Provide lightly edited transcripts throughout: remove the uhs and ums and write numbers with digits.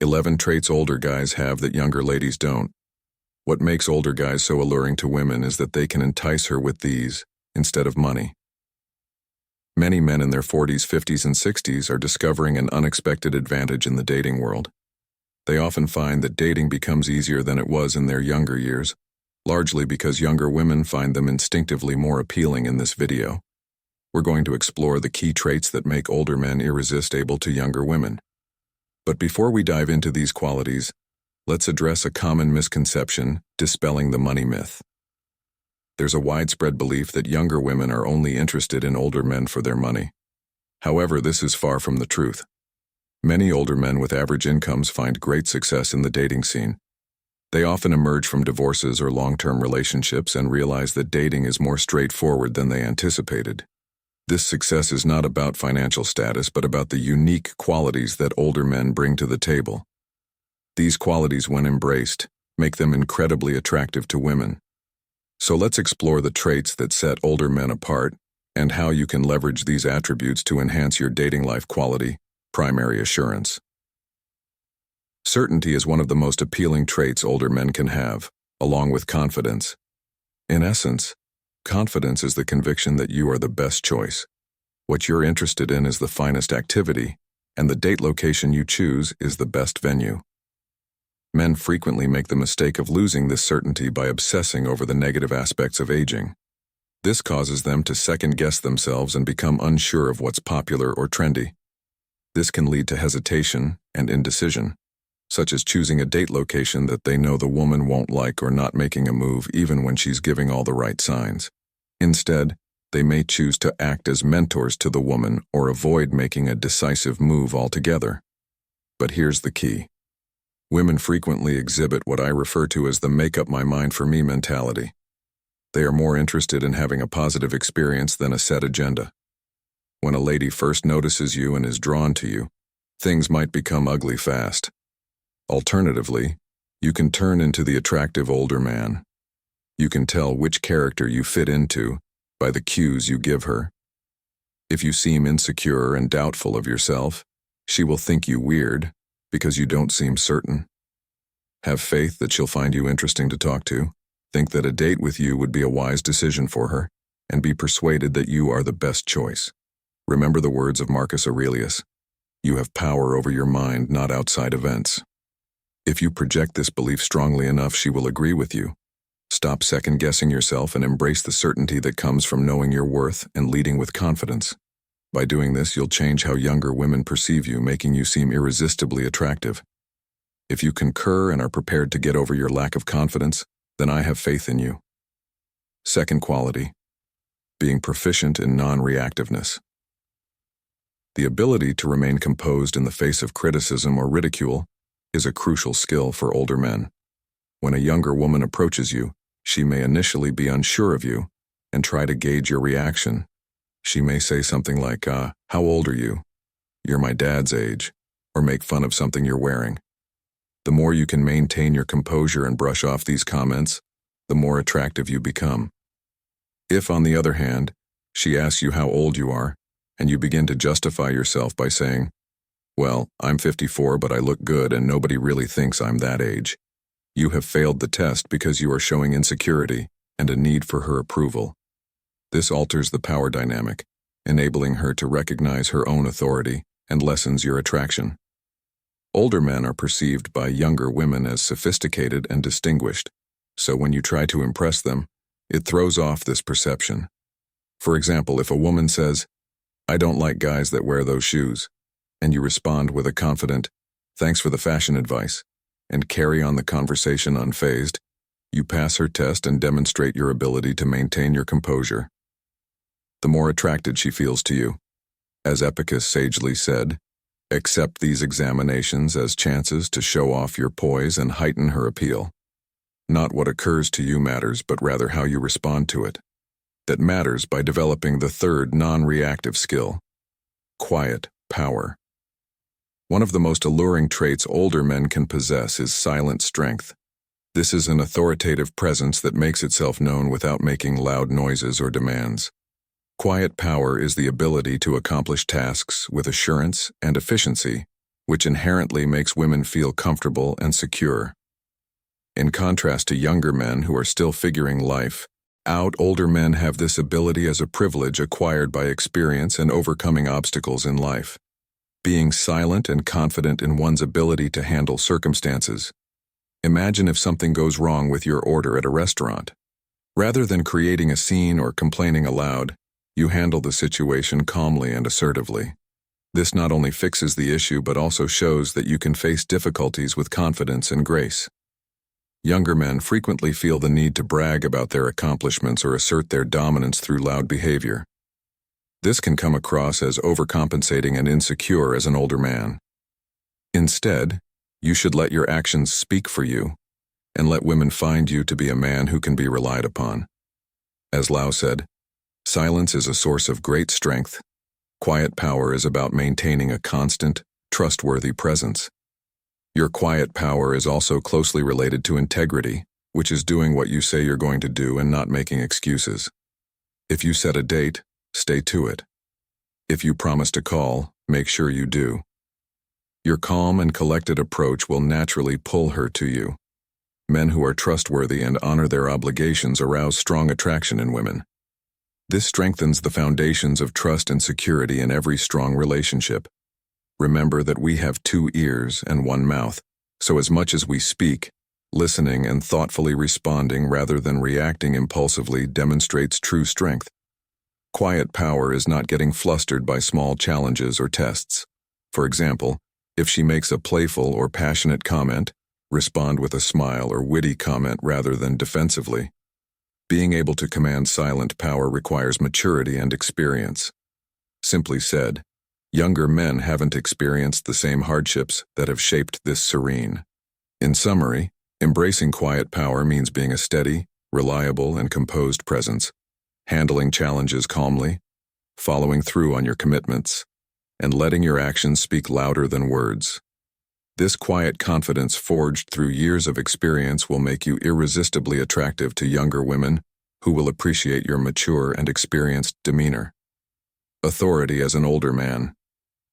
11 traits older guys have that younger ladies don't. What makes older guys so alluring to women is that they can entice her with these, instead of money. Many men in their 40s, 50s, and 60s are discovering an unexpected advantage in the dating world. They often find that dating becomes easier than it was in their younger years, largely because younger women find them instinctively more appealing in this video. We're going to explore the key traits that make older men irresistible to younger women. But before we dive into these qualities, let's address a common misconception, dispelling the money myth. There's a widespread belief that younger women are only interested in older men for their money. However, this is far from the truth. Many older men with average incomes find great success in the dating scene. They often emerge from divorces or long-term relationships and realize that dating is more straightforward than they anticipated. This success is not about financial status, but about the unique qualities that older men bring to the table. These qualities, when embraced, make them incredibly attractive to women. So let's explore the traits that set older men apart and how you can leverage these attributes to enhance your dating life quality. Primary assurance. Certainty is one of the most appealing traits older men can have, along with confidence. In essence, confidence is the conviction that you are the best choice. What you're interested in is the finest activity, and the date location you choose is the best venue. Men frequently make the mistake of losing this certainty by obsessing over the negative aspects of aging. This causes them to second-guess themselves and become unsure of what's popular or trendy. This can lead to hesitation and indecision, such as choosing a date location that they know the woman won't like or not making a move even when she's giving all the right signs. Instead, they may choose to act as mentors to the woman or avoid making a decisive move altogether. But here's the key. Women frequently exhibit what I refer to as the make-up-my-mind-for-me mentality. They are more interested in having a positive experience than a set agenda. When a lady first notices you and is drawn to you, things might become ugly fast. Alternatively, you can turn into the attractive older man. You can tell which character you fit into by the cues you give her. If you seem insecure and doubtful of yourself, she will think you weird because you don't seem certain. Have faith that she'll find you interesting to talk to, think that a date with you would be a wise decision for her, and be persuaded that you are the best choice. Remember the words of Marcus Aurelius, "You have power over your mind, not outside events." If you project this belief strongly enough, she will agree with you. Stop second-guessing yourself and embrace the certainty that comes from knowing your worth and leading with confidence. By doing this, you'll change how younger women perceive you, making you seem irresistibly attractive. If you concur and are prepared to get over your lack of confidence, then I have faith in you. Second quality, being proficient in non-reactiveness. The ability to remain composed in the face of criticism or ridicule is a crucial skill for older men. When a younger woman approaches you, she may initially be unsure of you and try to gauge your reaction. She may say something like, how old are you? You're my dad's age, or make fun of something you're wearing. The more you can maintain your composure and brush off these comments, the more attractive you become. If, on the other hand, she asks you how old you are, and you begin to justify yourself by saying, "Well, I'm 54, but I look good and nobody really thinks I'm that age," you have failed the test because you are showing insecurity and a need for her approval. This alters the power dynamic, enabling her to recognize her own authority and lessens your attraction. Older men are perceived by younger women as sophisticated and distinguished, so when you try to impress them, it throws off this perception. For example, if a woman says, "I don't like guys that wear those shoes," and you respond with a confident, "Thanks for the fashion advice," and carry on the conversation unfazed, you pass her test and demonstrate your ability to maintain your composure. The more attracted she feels to you. As Epicus sagely said, accept these examinations as chances to show off your poise and heighten her appeal. Not what occurs to you matters, but rather how you respond to it. That matters by developing the third non-reactive skill, quiet power. One of the most alluring traits older men can possess is silent strength. This is an authoritative presence that makes itself known without making loud noises or demands. Quiet power is the ability to accomplish tasks with assurance and efficiency which inherently makes women feel comfortable and secure. In contrast to younger men who are still figuring life out, older men have this ability as a privilege acquired by experience and overcoming obstacles in life. Being silent and confident in one's ability to handle circumstances. Imagine if something goes wrong with your order at a restaurant. Rather than creating a scene or complaining aloud, you handle the situation calmly and assertively. This not only fixes the issue but also shows that you can face difficulties with confidence and grace. Younger men frequently feel the need to brag about their accomplishments or assert their dominance through loud behavior. This can come across as overcompensating and insecure as an older man. Instead, you should let your actions speak for you, and let women find you to be a man who can be relied upon. As Lao said, silence is a source of great strength. Quiet power is about maintaining a constant, trustworthy presence. Your quiet power is also closely related to integrity, which is doing what you say you're going to do and not making excuses. If you set a date, stay to it. If you promise to call, make sure you do. Your calm and collected approach will naturally pull her to you. Men who are trustworthy and honor their obligations arouse strong attraction in women. This strengthens the foundations of trust and security in every strong relationship. Remember that we have 2 ears and 1 mouth, so as much as we speak, listening and thoughtfully responding rather than reacting impulsively demonstrates true strength. Quiet power is not getting flustered by small challenges or tests. For example, if she makes a playful or passionate comment, respond with a smile or witty comment rather than defensively. Being able to command silent power requires maturity and experience. Simply said, younger men haven't experienced the same hardships that have shaped this serene. In summary, embracing quiet power means being a steady, reliable, and composed presence, handling challenges calmly, following through on your commitments, and letting your actions speak louder than words. This quiet confidence forged through years of experience will make you irresistibly attractive to younger women who will appreciate your mature and experienced demeanor. Authority as an older man.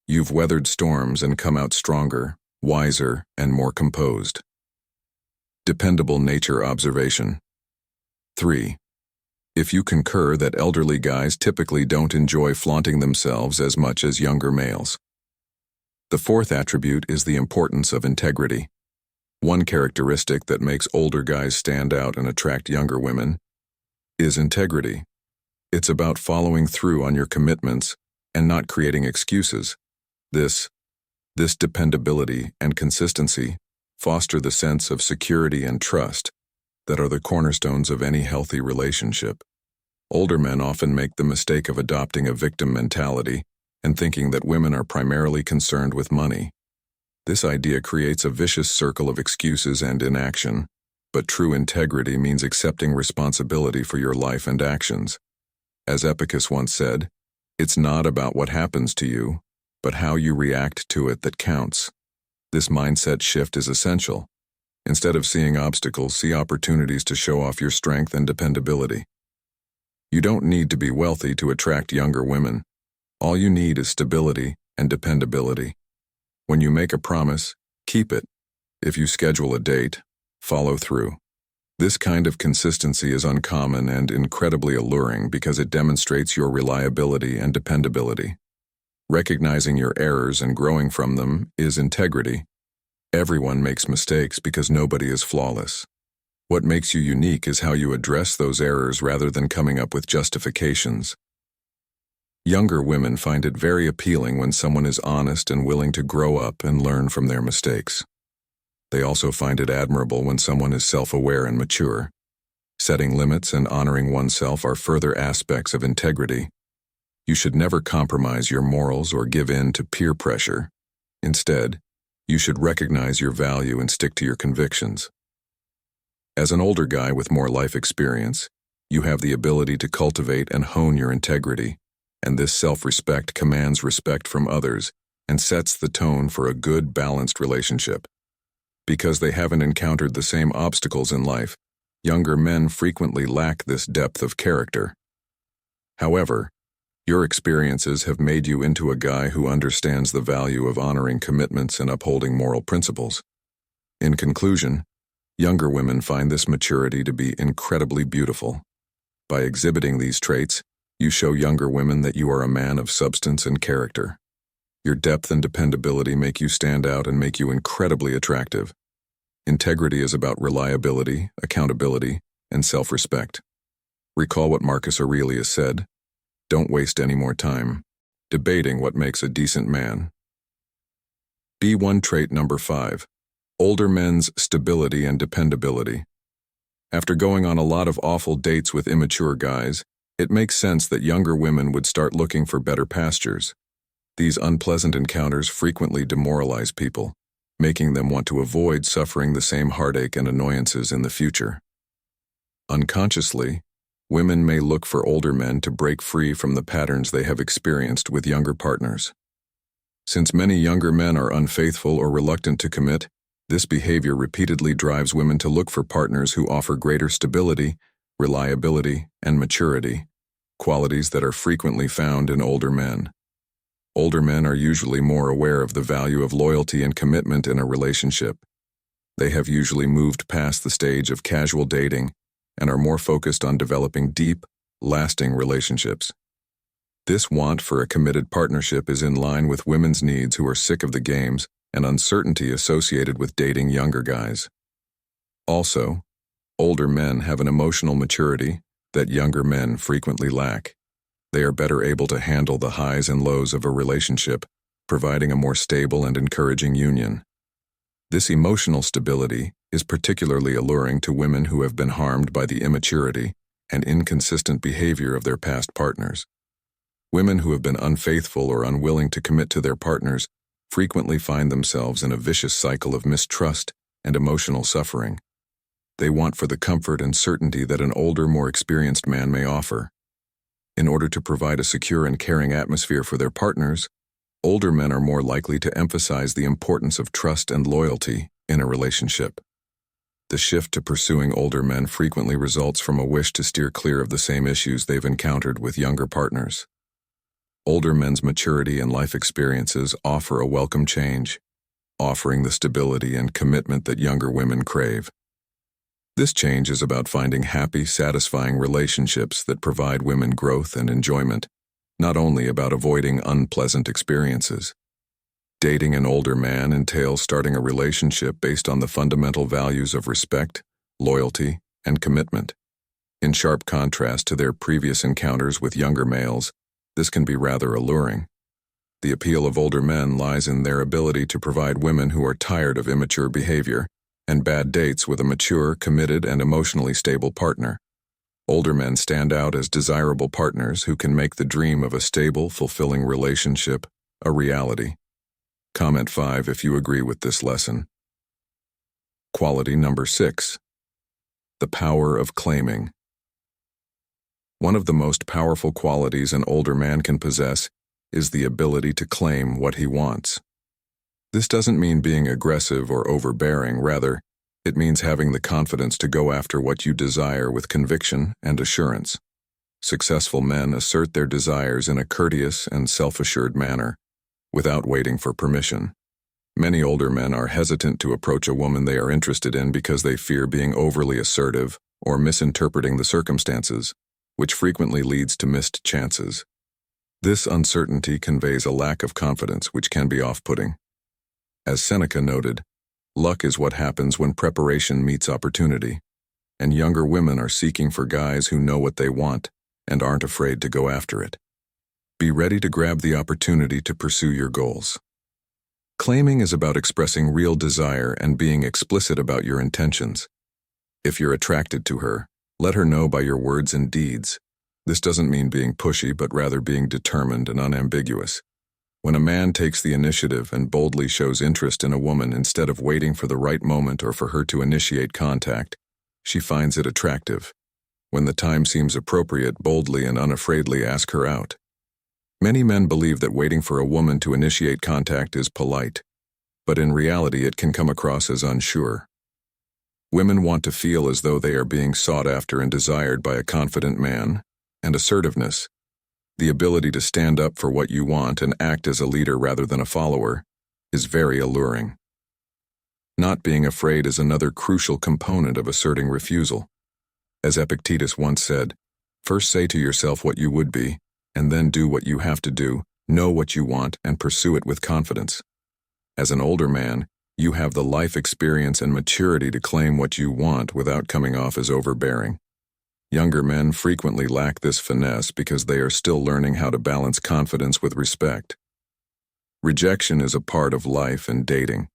You've weathered storms and come out stronger, wiser, and more composed. Dependable nature observation. 3. If you concur that elderly guys typically don't enjoy flaunting themselves as much as younger males. The 4th attribute is the importance of integrity. One characteristic that makes older guys stand out and attract younger women is integrity. It's about following through on your commitments and not creating excuses. This dependability and consistency foster the sense of security and trust that are the cornerstones of any healthy relationship. Older men often make the mistake of adopting a victim mentality and thinking that women are primarily concerned with money. This idea creates a vicious circle of excuses and inaction, but true integrity means accepting responsibility for your life and actions. As Epicus once said, it's not about what happens to you, but how you react to it that counts. This mindset shift is essential. Instead of seeing obstacles, see opportunities to show off your strength and dependability. You don't need to be wealthy to attract younger women. All you need is stability and dependability. When you make a promise, keep it. If you schedule a date, follow through. This kind of consistency is uncommon and incredibly alluring because it demonstrates your reliability and dependability. Recognizing your errors and growing from them is integrity. Everyone makes mistakes because nobody is flawless. What makes you unique is how you address those errors rather than coming up with justifications. Younger women find it very appealing when someone is honest and willing to grow up and learn from their mistakes. They also find it admirable when someone is self-aware and mature. Setting limits and honoring oneself are further aspects of integrity. You should never compromise your morals or give in to peer pressure. Instead, you should recognize your value and stick to your convictions. As an older guy with more life experience, you have the ability to cultivate and hone your integrity, and this self-respect commands respect from others and sets the tone for a good, balanced relationship. Because they haven't encountered the same obstacles in life, younger men frequently lack this depth of character. However, Your experiences have made you into a guy who understands the value of honoring commitments and upholding moral principles. In conclusion, younger women find this maturity to be incredibly beautiful. By exhibiting these traits, you show younger women that you are a man of substance and character. Your depth and dependability make you stand out and make you incredibly attractive. Integrity is about reliability, accountability, and self-respect. Recall what Marcus Aurelius said: "Don't waste any more time debating what makes a decent man." B1 trait number 5. Older men's stability and dependability. After going on a lot of awful dates with immature guys, it makes sense that younger women would start looking for better pastures. These unpleasant encounters frequently demoralize people, making them want to avoid suffering the same heartache and annoyances in the future. Unconsciously, women may look for older men to break free from the patterns they have experienced with younger partners. Since many younger men are unfaithful or reluctant to commit, this behavior repeatedly drives women to look for partners who offer greater stability, reliability, and maturity, qualities that are frequently found in older men. Older men are usually more aware of the value of loyalty and commitment in a relationship. They have usually moved past the stage of casual dating and are more focused on developing deep, lasting relationships. This want for a committed partnership is in line with women's needs who are sick of the games and uncertainty associated with dating younger guys. Also, older men have an emotional maturity that younger men frequently lack. They are better able to handle the highs and lows of a relationship, providing a more stable and encouraging union. This emotional stability is particularly alluring to women who have been harmed by the immaturity and inconsistent behavior of their past partners. Women who have been unfaithful or unwilling to commit to their partners frequently find themselves in a vicious cycle of mistrust and emotional suffering. They want for the comfort and certainty that an older, more experienced man may offer. In order to provide a secure and caring atmosphere for their partners, older men are more likely to emphasize the importance of trust and loyalty in a relationship. The shift to pursuing older men frequently results from a wish to steer clear of the same issues they've encountered with younger partners. Older men's maturity and life experiences offer a welcome change, offering the stability and commitment that younger women crave. This change is about finding happy, satisfying relationships that provide women growth and enjoyment, not only about avoiding unpleasant experiences. Dating an older man entails starting a relationship based on the fundamental values of respect, loyalty, and commitment. In sharp contrast to their previous encounters with younger males, this can be rather alluring. The appeal of older men lies in their ability to provide women who are tired of immature behavior and bad dates with a mature, committed, and emotionally stable partner. Older men stand out as desirable partners who can make the dream of a stable, fulfilling relationship a reality. Comment 5 if you agree with this lesson. Quality number 6. The power of claiming. One of the most powerful qualities an older man can possess is the ability to claim what he wants. This doesn't mean being aggressive or overbearing, rather, it means having the confidence to go after what you desire with conviction and assurance. Successful men assert their desires in a courteous and self-assured manner, without waiting for permission. Many older men are hesitant to approach a woman they are interested in because they fear being overly assertive or misinterpreting the circumstances, which frequently leads to missed chances. This uncertainty conveys a lack of confidence which can be off-putting. As Seneca noted, luck is what happens when preparation meets opportunity, and younger women are seeking for guys who know what they want and aren't afraid to go after it. Be ready to grab the opportunity to pursue your goals. Claiming is about expressing real desire and being explicit about your intentions. If you're attracted to her, let her know by your words and deeds. This doesn't mean being pushy, but rather being determined and unambiguous. When a man takes the initiative and boldly shows interest in a woman instead of waiting for the right moment or for her to initiate contact, she finds it attractive. When the time seems appropriate, boldly and unafraidly ask her out. Many men believe that waiting for a woman to initiate contact is polite, but in reality it can come across as unsure. Women want to feel as though they are being sought after and desired by a confident man, and assertiveness. The ability to stand up for what you want and act as a leader rather than a follower is very alluring. Not being afraid is another crucial component of asserting refusal. As Epictetus once said, first say to yourself what you would be, and then do what you have to do, know what you want, and pursue it with confidence. As an older man, you have the life experience and maturity to claim what you want without coming off as overbearing. Younger men frequently lack this finesse because they are still learning how to balance confidence with respect. Rejection is a part of life and dating.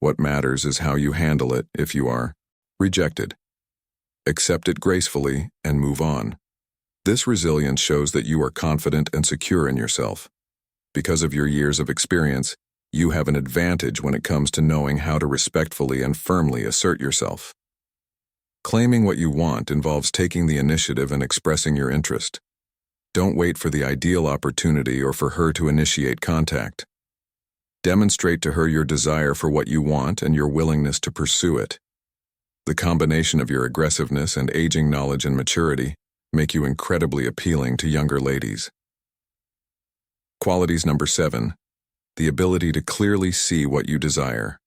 What matters is how you handle it if you are rejected. Accept it gracefully and move on. This resilience shows that you are confident and secure in yourself. Because of your years of experience, you have an advantage when it comes to knowing how to respectfully and firmly assert yourself. Claiming what you want involves taking the initiative and expressing your interest. Don't wait for the ideal opportunity or for her to initiate contact. Demonstrate to her your desire for what you want and your willingness to pursue it. The combination of your aggressiveness and aging knowledge and maturity make you incredibly appealing to younger ladies. Qualities number 7. The ability to clearly see what you desire.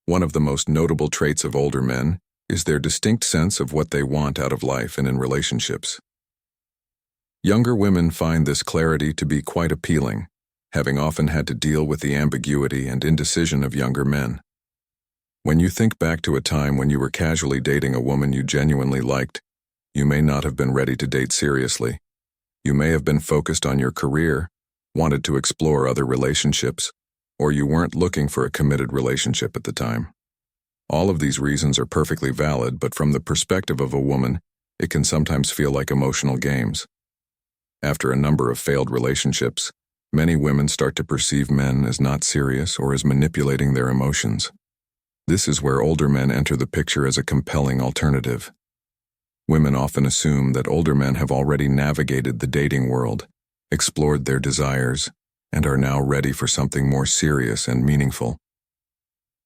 One of the most notable traits of older men is their distinct sense of what they want out of life and in relationships. Younger women find this clarity to be quite appealing, having often had to deal with the ambiguity and indecision of younger men. When you think back to a time when you were casually dating a woman you genuinely liked, you may not have been ready to date seriously. You may have been focused on your career, wanted to explore other relationships, or you weren't looking for a committed relationship at the time. All of these reasons are perfectly valid, but from the perspective of a woman, it can sometimes feel like emotional games. After a number of failed relationships, many women start to perceive men as not serious or as manipulating their emotions. This is where older men enter the picture as a compelling alternative. Women often assume that older men have already navigated the dating world, explored their desires, and are now ready for something more serious and meaningful.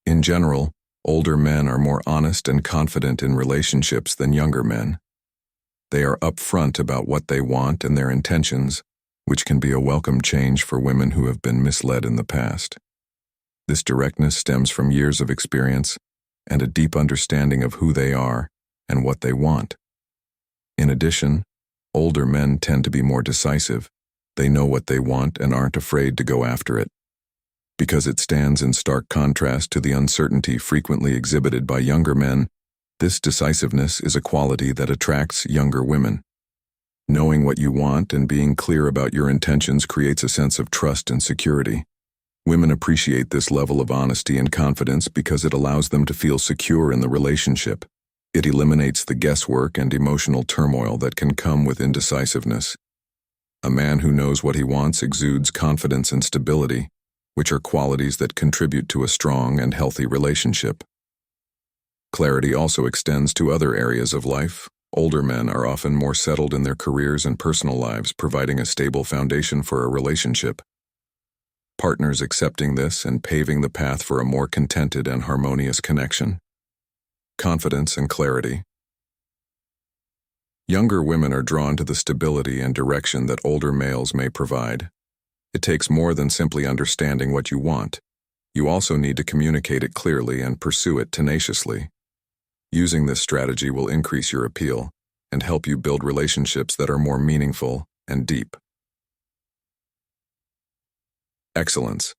In general, older men are more honest and confident in relationships than younger men. They are upfront about what they want and their intentions, which can be a welcome change for women who have been misled in the past. This directness stems from years of experience and a deep understanding of who they are and what they want. In addition, older men tend to be more decisive. They know what they want and aren't afraid to go after it. Because it stands in stark contrast to the uncertainty frequently exhibited by younger men, this decisiveness is a quality that attracts younger women. Knowing what you want and being clear about your intentions creates a sense of trust and security. Women appreciate this level of honesty and confidence because it allows them to feel secure in the relationship. It eliminates the guesswork and emotional turmoil that can come with indecisiveness. A man who knows what he wants exudes confidence and stability, which are qualities that contribute to a strong and healthy relationship. Clarity also extends to other areas of life. Older men are often more settled in their careers and personal lives, providing a stable foundation for a relationship. Partners accepting this and paving the path for a more contented and harmonious connection. Confidence and clarity. Younger women are drawn to the stability and direction that older males may provide. It takes more than simply understanding what you want. You also need to communicate it clearly and pursue it tenaciously. Using this strategy will increase your appeal and help you build relationships that are more meaningful and deep. Excellence.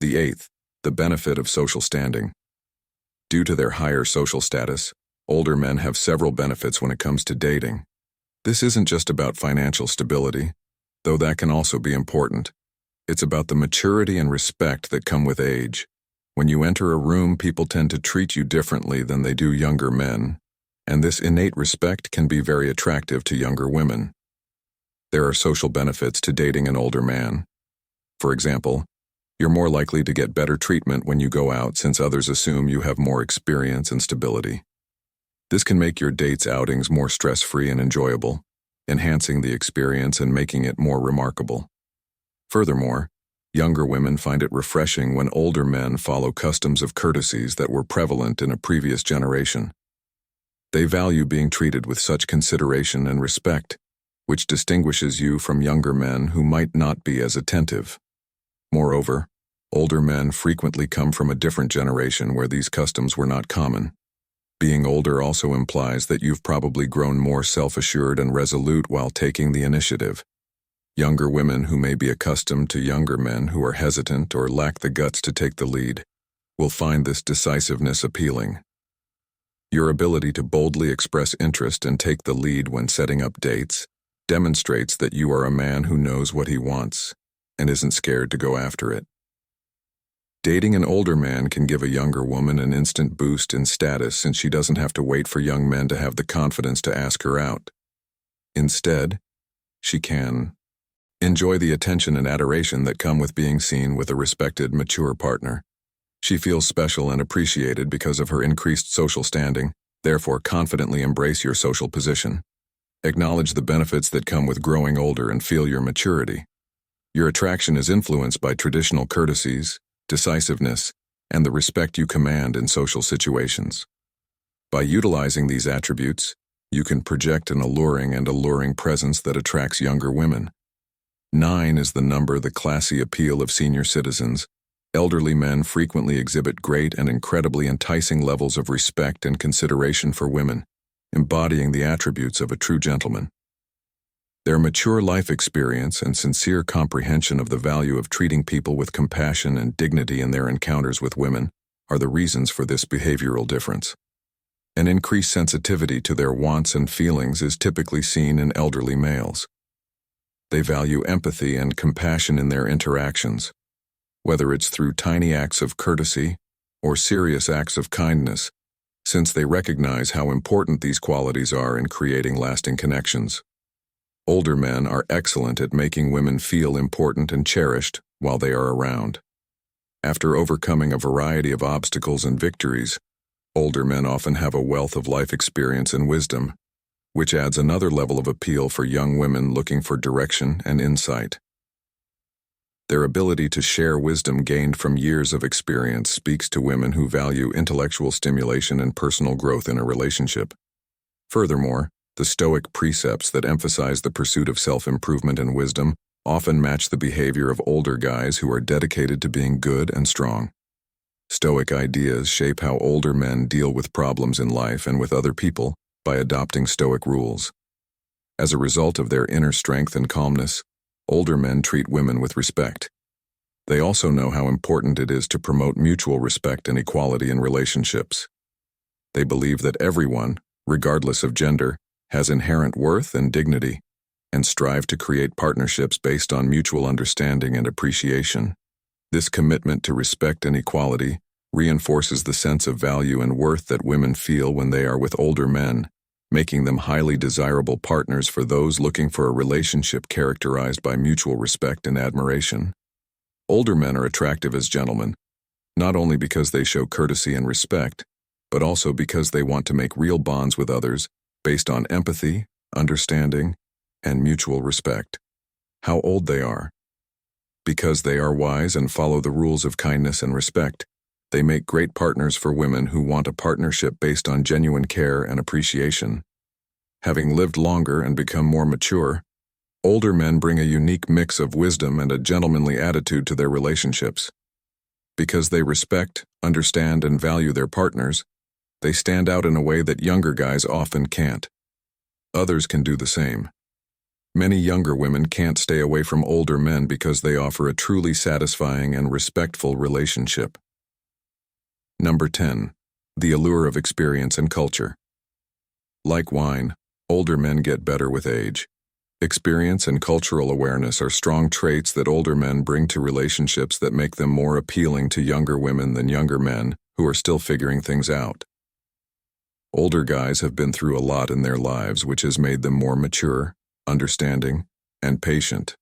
The 8th, the benefit of social standing. Due to their higher social status, older men have several benefits when it comes to dating. This isn't just about financial stability, though that can also be important. It's about the maturity and respect that come with age. When you enter a room, people tend to treat you differently than they do younger men, and this innate respect can be very attractive to younger women. There are social benefits to dating an older man. For example, you're more likely to get better treatment when you go out since others assume you have more experience and stability. This can make your dates' outings more stress-free and enjoyable, enhancing the experience and making it more remarkable. Furthermore, younger women find it refreshing when older men follow customs of courtesies that were prevalent in a previous generation. They value being treated with such consideration and respect, which distinguishes you from younger men who might not be as attentive. Moreover, older men frequently come from a different generation where these customs were not common. Being older also implies that you've probably grown more self-assured and resolute while taking the initiative. Younger women who may be accustomed to younger men who are hesitant or lack the guts to take the lead will find this decisiveness appealing. Your ability to boldly express interest and take the lead when setting up dates demonstrates that you are a man who knows what he wants and isn't scared to go after it. Dating an older man can give a younger woman an instant boost in status since she doesn't have to wait for young men to have the confidence to ask her out. Instead, she can enjoy the attention and adoration that come with being seen with a respected, mature partner. She feels special and appreciated because of her increased social standing, therefore confidently embrace your social position. Acknowledge the benefits that come with growing older and feel your maturity. Your attraction is influenced by traditional courtesies, decisiveness, and the respect you command in social situations. By utilizing these attributes, you can project an alluring presence that attracts younger women. 9 is the classy appeal of senior citizens. Elderly men frequently exhibit great and incredibly enticing levels of respect and consideration for women, embodying the attributes of a true gentleman. Their mature life experience and sincere comprehension of the value of treating people with compassion and dignity in their encounters with women are the reasons for this behavioral difference. An increased sensitivity to their wants and feelings is typically seen in elderly males. They value empathy and compassion in their interactions, whether it's through tiny acts of courtesy or serious acts of kindness, since they recognize how important these qualities are in creating lasting connections. Older men are excellent at making women feel important and cherished while they are around. After overcoming a variety of obstacles and victories, older men often have a wealth of life experience and wisdom, which adds another level of appeal for young women looking for direction and insight. Their ability to share wisdom gained from years of experience speaks to women who value intellectual stimulation and personal growth in a relationship. Furthermore, the Stoic precepts that emphasize the pursuit of self-improvement and wisdom often match the behavior of older guys who are dedicated to being good and strong. Stoic ideas shape how older men deal with problems in life and with other people by adopting Stoic rules. As a result of their inner strength and calmness, older men treat women with respect. They also know how important it is to promote mutual respect and equality in relationships. They believe that everyone, regardless of gender, has inherent worth and dignity, and strive to create partnerships based on mutual understanding and appreciation. This commitment to respect and equality reinforces the sense of value and worth that women feel when they are with older men, making them highly desirable partners for those looking for a relationship characterized by mutual respect and admiration. Older men are attractive as gentlemen, not only because they show courtesy and respect, but also because they want to make real bonds with others based on empathy, understanding, and mutual respect. How old they are. Because they are wise and follow the rules of kindness and respect, they make great partners for women who want a partnership based on genuine care and appreciation. Having lived longer and become more mature, older men bring a unique mix of wisdom and a gentlemanly attitude to their relationships. Because they respect, understand, and value their partners, they stand out in a way that younger guys often can't. Others can do the same. Many younger women can't stay away from older men because they offer a truly satisfying and respectful relationship. Number 10. The allure of experience and culture. Like wine, older men get better with age. Experience and cultural awareness are strong traits that older men bring to relationships that make them more appealing to younger women than younger men who are still figuring things out. Older guys have been through a lot in their lives, which has made them more mature, understanding, and patient.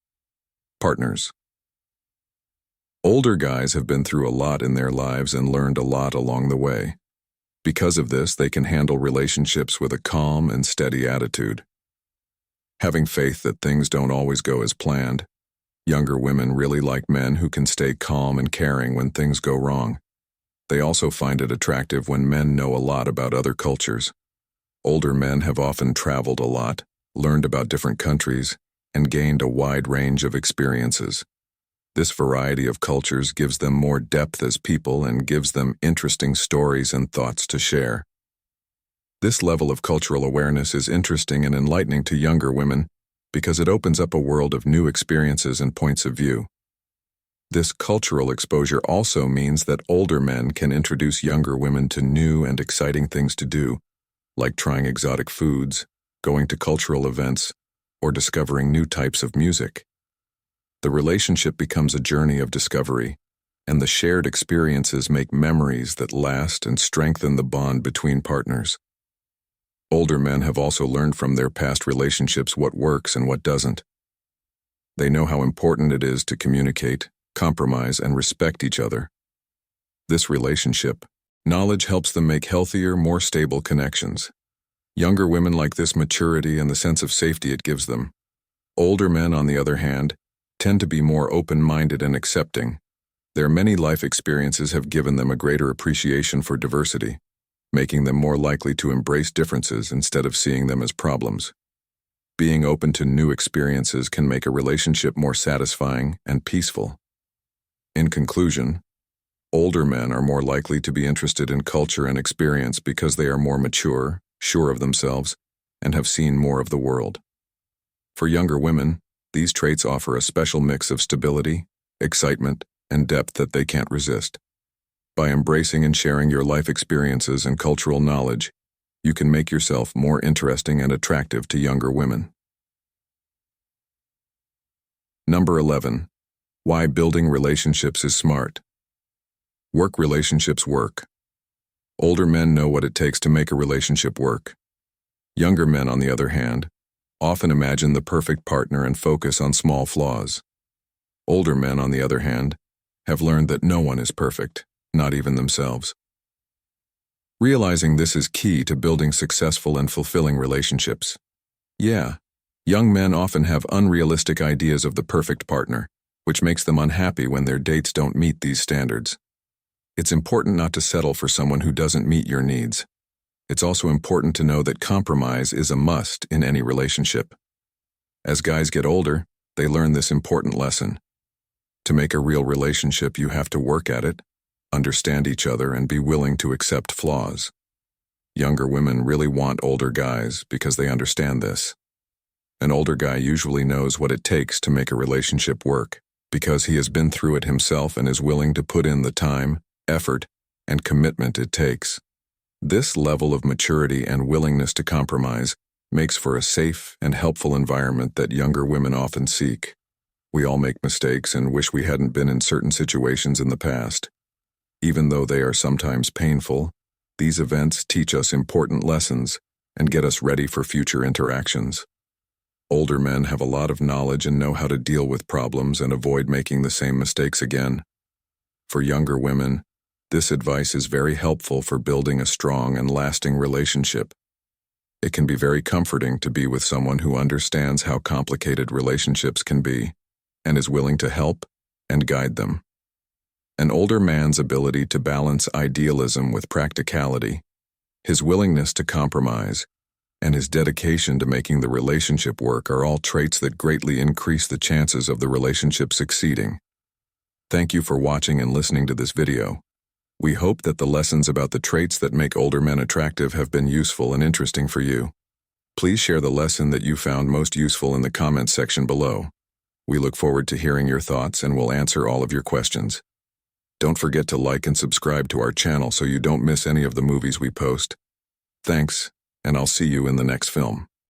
Partners. Older guys have been through a lot in their lives and learned a lot along the way. Because of this, they can handle relationships with a calm and steady attitude. Having faith that things don't always go as planned, younger women really like men who can stay calm and caring when things go wrong. They also find it attractive when men know a lot about other cultures. Older men have often traveled a lot, learned about different countries, and gained a wide range of experiences. This variety of cultures gives them more depth as people and gives them interesting stories and thoughts to share. This level of cultural awareness is interesting and enlightening to younger women because it opens up a world of new experiences and points of view. This cultural exposure also means that older men can introduce younger women to new and exciting things to do, like trying exotic foods, going to cultural events, or discovering new types of music. The relationship becomes a journey of discovery, and the shared experiences make memories that last and strengthen the bond between partners. Older men have also learned from their past relationships what works and what doesn't. They know how important it is to communicate, compromise, and respect each other. This relationship knowledge helps them make healthier, more stable connections. Younger women like this maturity and the sense of safety it gives them. Older men, on the other hand, tend to be more open-minded and accepting. Their many life experiences have given them a greater appreciation for diversity, making them more likely to embrace differences instead of seeing them as problems. Being open to new experiences can make a relationship more satisfying and peaceful. In conclusion, older men are more likely to be interested in culture and experience because they are more mature, sure of themselves, and have seen more of the world. For younger women, these traits offer a special mix of stability, excitement, and depth that they can't resist. By embracing and sharing your life experiences and cultural knowledge, you can make yourself more interesting and attractive to younger women. Number 11. Why building relationships is smart. Work relationships work. Older men know what it takes to make a relationship work. Younger men, on the other hand, often imagine the perfect partner and focus on small flaws. Older men, on the other hand, have learned that no one is perfect, not even themselves. Realizing this is key to building successful and fulfilling relationships. Yeah, young men often have unrealistic ideas of the perfect partner, which makes them unhappy when their dates don't meet these standards. It's important not to settle for someone who doesn't meet your needs. It's also important to know that compromise is a must in any relationship. As guys get older, they learn this important lesson. To make a real relationship, you have to work at it, understand each other, and be willing to accept flaws. Younger women really want older guys because they understand this. An older guy usually knows what it takes to make a relationship work because he has been through it himself and is willing to put in the time, effort, and commitment it takes. This level of maturity and willingness to compromise makes for a safe and helpful environment that younger women often seek. We all make mistakes and wish we hadn't been in certain situations in the past. Even though they are sometimes painful, these events teach us important lessons and get us ready for future interactions. Older men have a lot of knowledge and know how to deal with problems and avoid making the same mistakes again. For younger women, this advice is very helpful for building a strong and lasting relationship. It can be very comforting to be with someone who understands how complicated relationships can be and is willing to help and guide them. An older man's ability to balance idealism with practicality, his willingness to compromise, and his dedication to making the relationship work are all traits that greatly increase the chances of the relationship succeeding. Thank you for watching and listening to this video. We hope that the lessons about the traits that make older men attractive have been useful and interesting for you. Please share the lesson that you found most useful in the comments section below. We look forward to hearing your thoughts and will answer all of your questions. Don't forget to like and subscribe to our channel so you don't miss any of the movies we post. Thanks, and I'll see you in the next film.